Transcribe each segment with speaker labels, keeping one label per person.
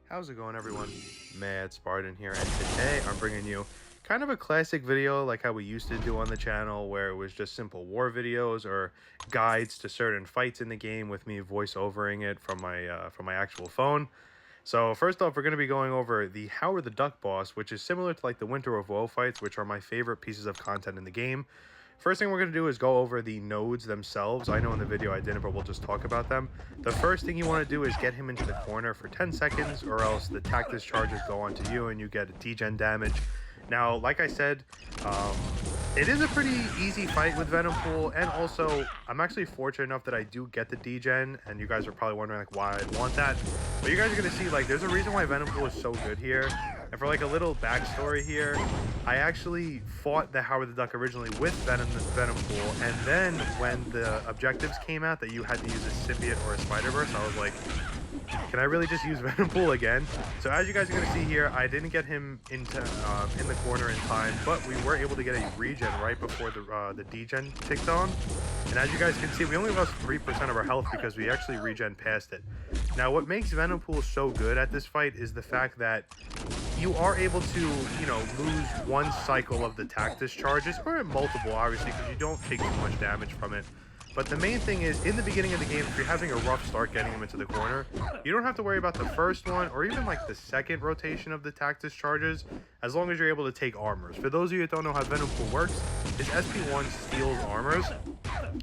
Speaker 1: How's it going, everyone? Mad Spartan here, and today I'm bringing you kind of a classic video like how we used to do on the channel, where it was just simple war videos or guides to certain fights in the game with me voice-overing it from my actual phone. So first off, we're going to be going over the Howard the Duck boss, which is similar to like the Winter of Woe fights, which are my favorite pieces of content in the game. First thing we're going to do is go over the nodes themselves. I know in the video I didn't, but we'll just talk about them. The first thing you want to do is get him into the corner for 10 seconds, or else the tactics charges go onto you and you get a degen damage. Now, like I said, it is a pretty easy fight with Venom Pool, and also I'm actually fortunate enough that I do get the degen, and you guys are probably wondering like why I'd want that. But you guys are going to see like there's a reason why Venom Pool is so good here. And for like a little backstory here, I actually fought the Howard the Duck originally with Venom Pool, and then when the objectives came out that you had to use a Symbiote or a Spider-Verse, I was like, can I really just use Venom Pool again? So as you guys are going to see here, I didn't get him into in the corner in time, but we were able to get a regen right before the degen ticked on. And as you guys can see, we only lost 3% of our health because we actually regen past it. Now, what makes Venom Pool so good at this fight is the fact that you are able to, lose one cycle of the tactics charges, or multiple, obviously, because you don't take too much damage from it. But the main thing is, in the beginning of the game, if you're having a rough start getting him into the corner, you don't have to worry about the first one, or even like the second rotation of the tactics charges, as long as you're able to take armors. For those of you that don't know how Venom Pool works, is SP1 steals armors.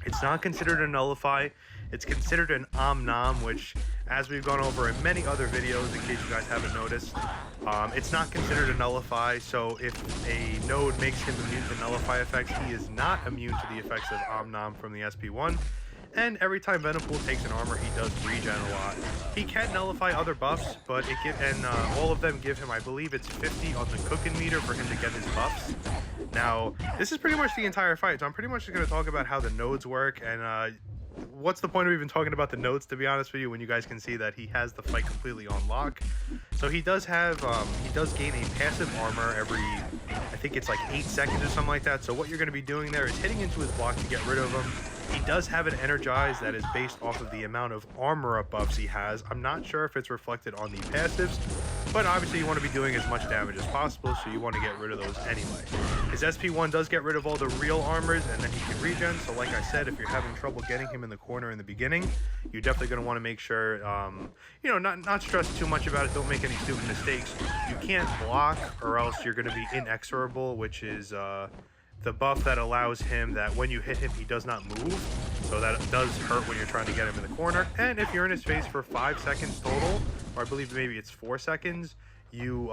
Speaker 1: It's not considered a nullify. It's considered an om-nom, which, as we've gone over in many other videos, in case you guys haven't noticed, it's not considered a nullify. So if a node makes him immune to nullify effects, he is not immune to the effects of om-nom from the SP1. And every time Venom Pool takes an armor, he does regen a lot. He can nullify other buffs, but all of them give him, I believe it's 50 on the cooking meter for him to get his buffs. Now, this is pretty much the entire fight, so I'm pretty much just going to talk about how the nodes work, and what's the point of even talking about the nodes, to be honest with you, when you guys can see that he has the fight completely on lock. So he does have, he does gain a passive armor every, I think it's like 8 seconds or something like that. So what you're going to be doing there is hitting into his block to get rid of him. He does have an energize that is based off of the amount of armor up buffs he has. I'm not sure if it's reflected on the passives, but obviously you want to be doing as much damage as possible, so you want to get rid of those anyway. His SP1 does get rid of all the real armors, and then he can regen. So like I said, if you're having trouble getting him in the corner in the beginning, you're definitely going to want to make sure, not stress too much about it. Don't make any stupid mistakes. You can't block, or else you're going to be inexorable, which is the buff that allows him that when you hit him, he does not move. So that does hurt when you're trying to get him in the corner. And if you're in his face for 5 seconds total, or I believe maybe it's 4 seconds, you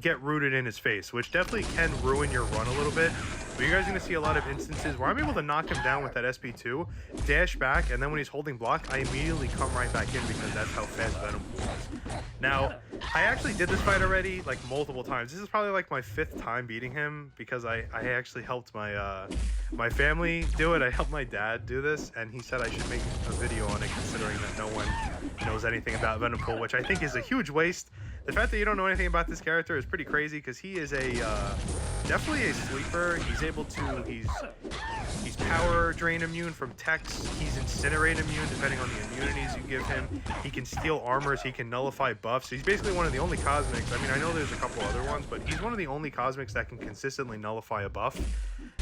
Speaker 1: get rooted in his face, which definitely can ruin your run a little bit. But you guys are going to see a lot of instances where I'm able to knock him down with that SP2, dash back, and then when he's holding block, I immediately come right back in because that's how fast Venom Pool is. Now, I actually did this fight already like multiple times. This is probably like my 5th time beating him because I actually helped my my family do it. I helped my dad do this, and he said I should make a video on it, considering that no one knows anything about Venom Pool, which I think is a huge waste. The fact that you don't know anything about this character is pretty crazy, because he is a definitely a sleeper. He's able to, he's power drain immune from techs. He's incinerate immune depending on the immunities you give him. He can steal armors. He can nullify buffs. He's basically one of the only cosmics. I mean, I know there's a couple other ones, but he's one of the only cosmics that can consistently nullify a buff.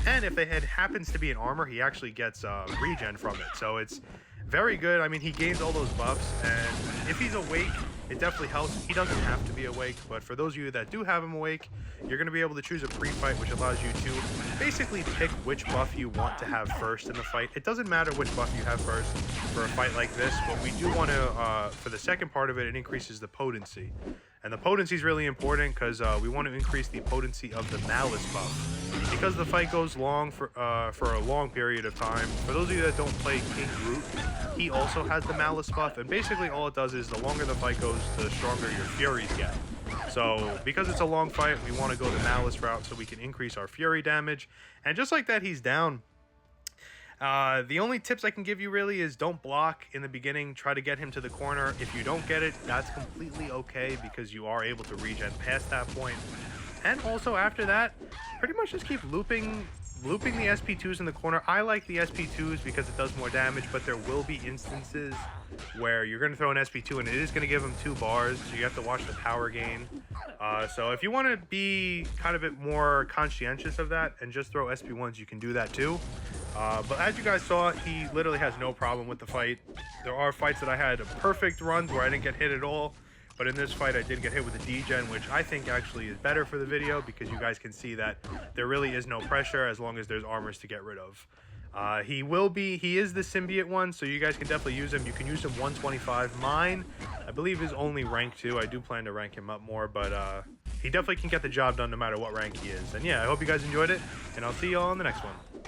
Speaker 1: And if the head happens to be an armor, he actually gets regen from it. So it's very good. I mean, he gains all those buffs, and if he's awake, it definitely helps. He doesn't have to be awake, but for those of you that do have him awake, you're going to be able to choose a pre-fight, which allows you to basically pick which buff you want to have first in the fight. It doesn't matter which buff you have first for a fight like this, but we do want to, for the second part of it, it increases the potency. And the potency is really important because we want to increase the potency of the Malice buff. Because the fight goes long for a long period of time, for those of you that don't play King Groot, he also has the Malice buff, and basically all it does is the longer the fight goes, the stronger your Furies get. So because it's a long fight, we want to go the Malice route so we can increase our Fury damage. And just like that, he's down. The only tips I can give you really is don't block in the beginning. Try to get him to the corner. If you don't get it, that's completely okay, because you are able to regen past that point. And also after that, pretty much just keep looping looping the SP2s in the corner, I like the SP2s because it does more damage, but there will be instances where you're going to throw an SP2 and it is going to give him 2 bars, so you have to watch the power gain. So if you want to be kind of a bit more conscientious of that and just throw SP1s, you can do that too. But as you guys saw, he literally has no problem with the fight. There are fights that I had perfect runs where I didn't get hit at all. But in this fight, I did get hit with a D-Gen, which I think actually is better for the video because you guys can see that there really is no pressure as long as there's armors to get rid of. He is the Symbiote one, so you guys can definitely use him. You can use him 125. Mine, I believe, is only rank 2. I do plan to rank him up more, but he definitely can get the job done no matter what rank he is. And yeah, I hope you guys enjoyed it, and I'll see you all in the next one.